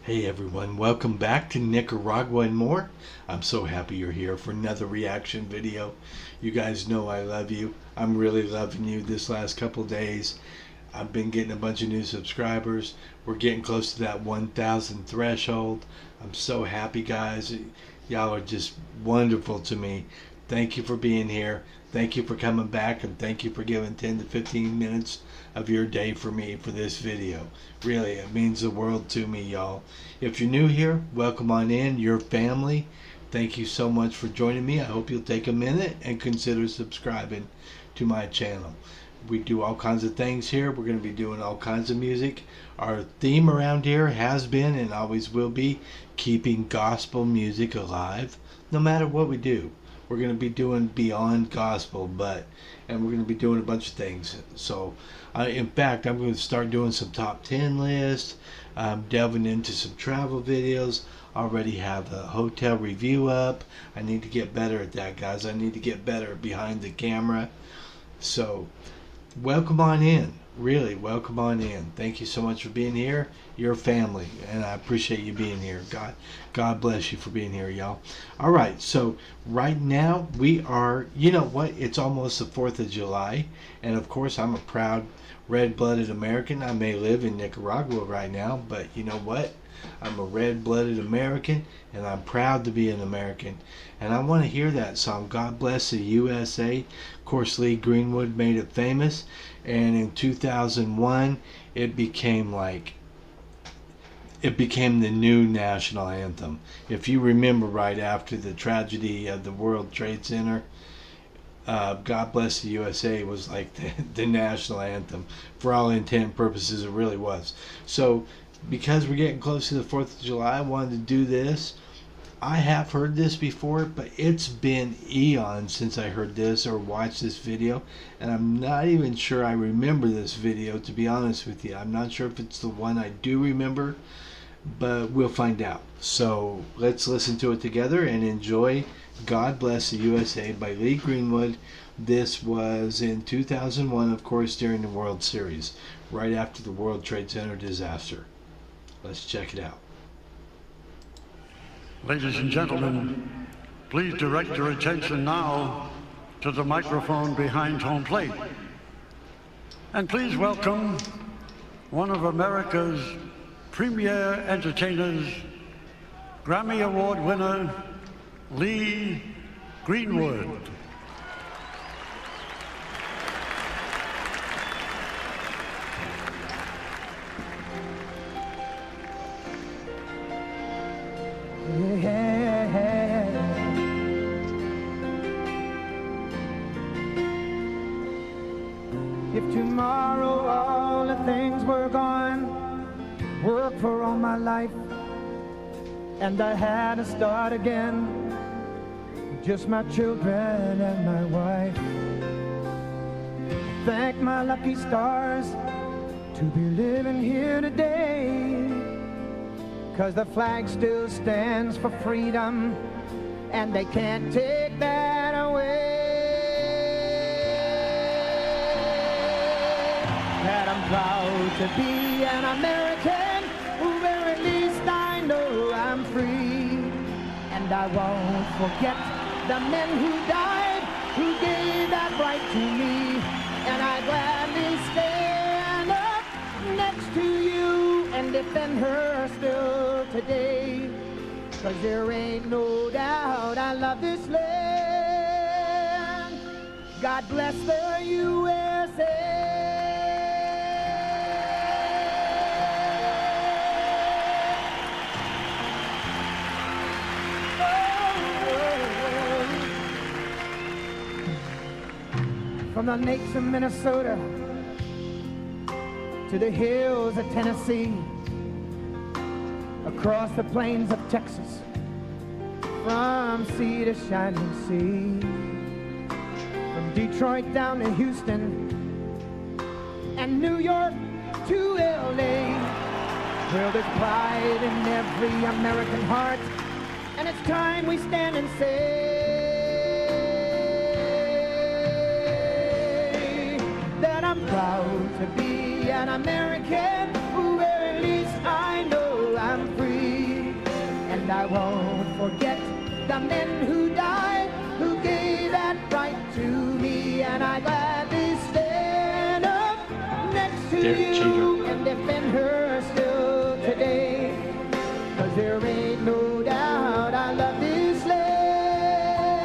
Hey everyone, welcome back to Nicaragua and more. I'm so happy you're here for another reaction video. You guys know I love you. I'm really loving you this last couple days. I've been getting a bunch of new subscribers. We're getting close to that 1,000 threshold. I'm so happy, guys. Y'all are just wonderful to me. Thank you for being here. Thank you for coming back, and thank you for giving 10 to 15 minutes of your day for me for this video. Really, it means the world to me, y'all. If you're new here, welcome on in. Your family. Thank you so much for joining me. I hope you'll take a minute and consider subscribing to my channel. We do all kinds of things here. We're going to be doing all kinds of music. Our theme around here has been and always will be keeping gospel music alive, no matter what we do. We're going to be doing beyond gospel, and we're going to be doing a bunch of things. So, in fact, I'm going to start doing some top 10 lists, delving into some travel videos. Already have a hotel review up. I need to get better at that, guys. I need to get better behind the camera. So, welcome on in. Really, welcome on in. Thank you so much for being here. You're family, and I appreciate you being here. God bless you for being here, y'all. All right, so right now we are, you know what? It's almost the 4th of July, and of course I'm a proud red-blooded American. I may live in Nicaragua right now, but you know what? I'm a red-blooded American, and I'm proud to be an American. And I want to hear that song, God Bless the USA. Of course, Greenwood made it famous, and in 2001, it became the new national anthem. If you remember, right after the tragedy of the World Trade Center, God Bless the USA was like the national anthem. For all intent and purposes, it really was. So, because we're getting close to the 4th of July, I wanted to do this. I have heard this before, but it's been eons since I heard this or watched this video, and I'm not even sure I remember this video, to be honest with you. I'm not sure if it's the one I do remember, but we'll find out. So let's listen to it together and enjoy God Bless the USA by Lee Greenwood. This was in 2001, of course, during the World Series, right after the World Trade Center disaster. Let's check it out. Ladies and gentlemen, please direct your attention now to the microphone behind home plate. And please welcome one of America's premier entertainers, Grammy Award winner, Lee Greenwood. If tomorrow all the things were gone, worked for all my life, and I had to start again, just my children and my wife, thank my lucky stars to be living here today, 'cause the flag still stands for freedom, and they can't take that away. That I'm proud to be an American, where at least I know I'm free. And I won't forget the men who died, who gave that right to me. And I gladly stand up next to you and defend her still today. 'Cause there ain't no doubt I love this land. God bless the USA. From the lakes of Minnesota to the hills of Tennessee, across the plains of Texas, from sea to shining sea, from Detroit down to Houston and New York to LA. Well, there's pride in every American heart, and it's time we stand and say that I'm proud to be an American, where at least I know I'm free. I won't forget the men who died, who gave that right to me, and I gladly stand up next to you and defend her still today. 'Cause there ain't no doubt I love this land.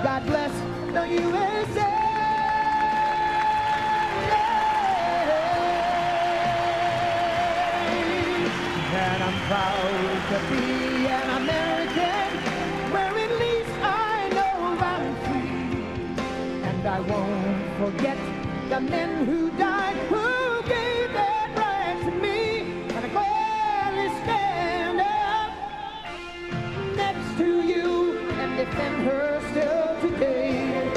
God bless the USA. And I'm proud to be an American, where at least I know I'm free. And I won't forget the men who died, who gave that right to me. And I gladly stand up next to you and defend her still today.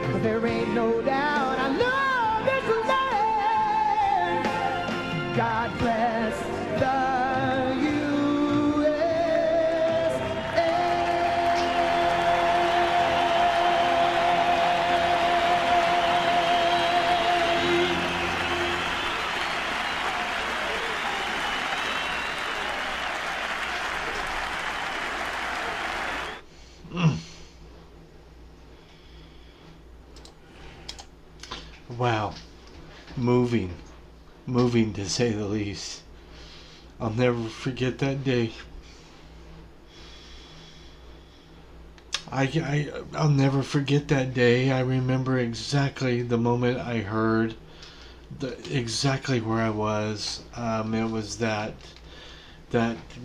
'Cause there ain't no doubt I love this land. God bless the Wow. Moving to say the least. I'll never forget that day. I'll never forget that day. I remember exactly the moment I heard, exactly where I was. It was that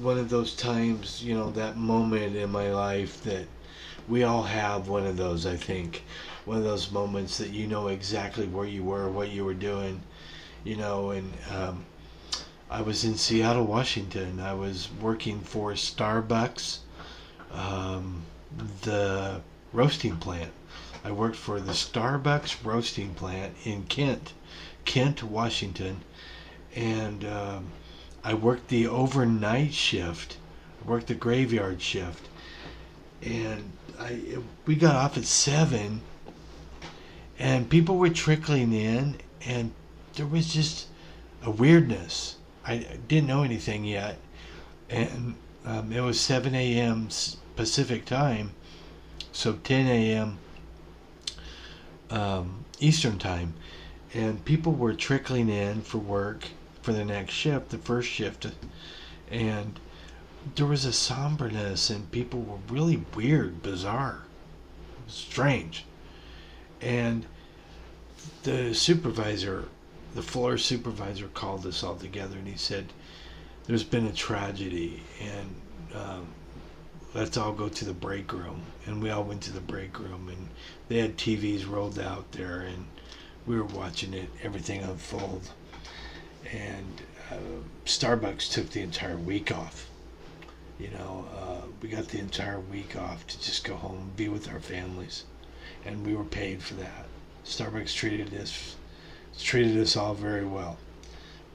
one of those times, you know, that moment in my life that we all have one of those, I think. One of those moments that you know exactly where you were, what you were doing, you know. And I was in Seattle, Washington. I was working for Starbucks, the roasting plant. I worked for the Starbucks roasting plant in Kent, Washington. And I worked the overnight shift. I worked the graveyard shift. And we got off at 7, and people were trickling in, and there was just a weirdness. I didn't know anything yet, and it was 7 a.m. Pacific time, so 10 a.m. Eastern time, and people were trickling in for work for the next shift, the first shift, and there was a somberness, and people were really weird, bizarre, strange. And the supervisor, the floor supervisor, called us all together, and he said, there's been a tragedy, and let's all go to the break room. And we all went to the break room, and they had TVs rolled out there, and we were watching everything unfold. And Starbucks took the entire week off. You know, we got the entire week off to just go home and be with our families, and we were paid for that. Starbucks treated us all very well.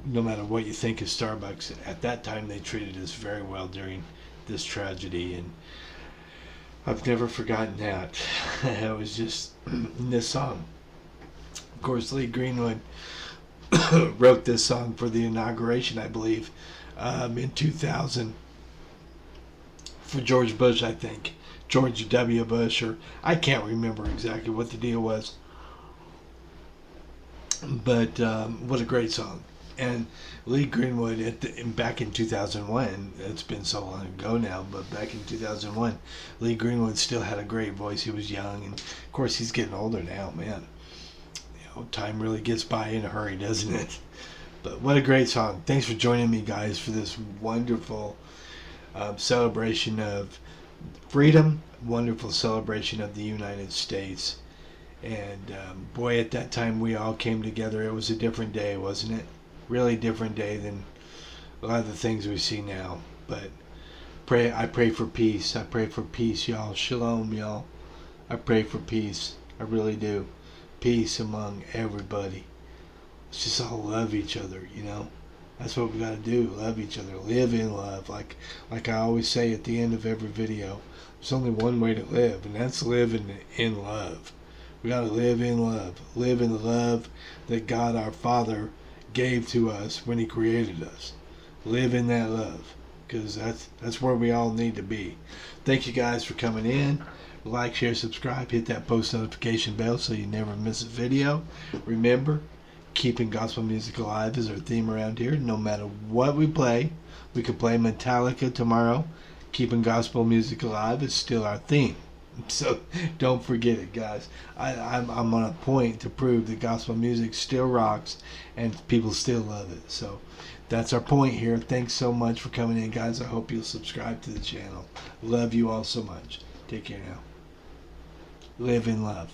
No matter what you think of Starbucks, at that time they treated us very well during this tragedy, and I've never forgotten that. It was just this song. Of course, Lee Greenwood wrote this song for the inauguration, I believe, in 2000. For George Bush, I think. George W. Bush, or I can't remember exactly what the deal was. But what a great song. And Lee Greenwood, back in 2001, it's been so long ago now, but back in 2001, Lee Greenwood still had a great voice. He was young, and of course he's getting older now, man. You know, time really gets by in a hurry, doesn't it? But what a great song. Thanks for joining me, guys, for this wonderful celebration of freedom, wonderful celebration of the United States. And boy, at that time we all came together. It was a different day, wasn't it? Really different day than a lot of the things we see now. But I pray for peace. I pray for peace, y'all. Shalom, y'all. I pray for peace. I really do. Peace among everybody. Let's just all love each other, you know. That's what we got to do. Love each other. Live in love. Like I always say at the end of every video, there's only one way to live, and that's living in love. We got to live in love. Live in the love that God our Father gave to us when He created us. Live in that love. because that's where we all need to be. Thank you guys for coming in. Like, share, subscribe, hit that post notification bell so you never miss a video. Remember, keeping gospel music alive is our theme around here. No matter what we play, we could play Metallica tomorrow. Keeping gospel music alive is still our theme. So don't forget it, guys. I'm on a point to prove that gospel music still rocks and people still love it. So that's our point here. Thanks so much for coming in, guys. I hope you'll subscribe to the channel. Love you all so much. Take care now. Live in love.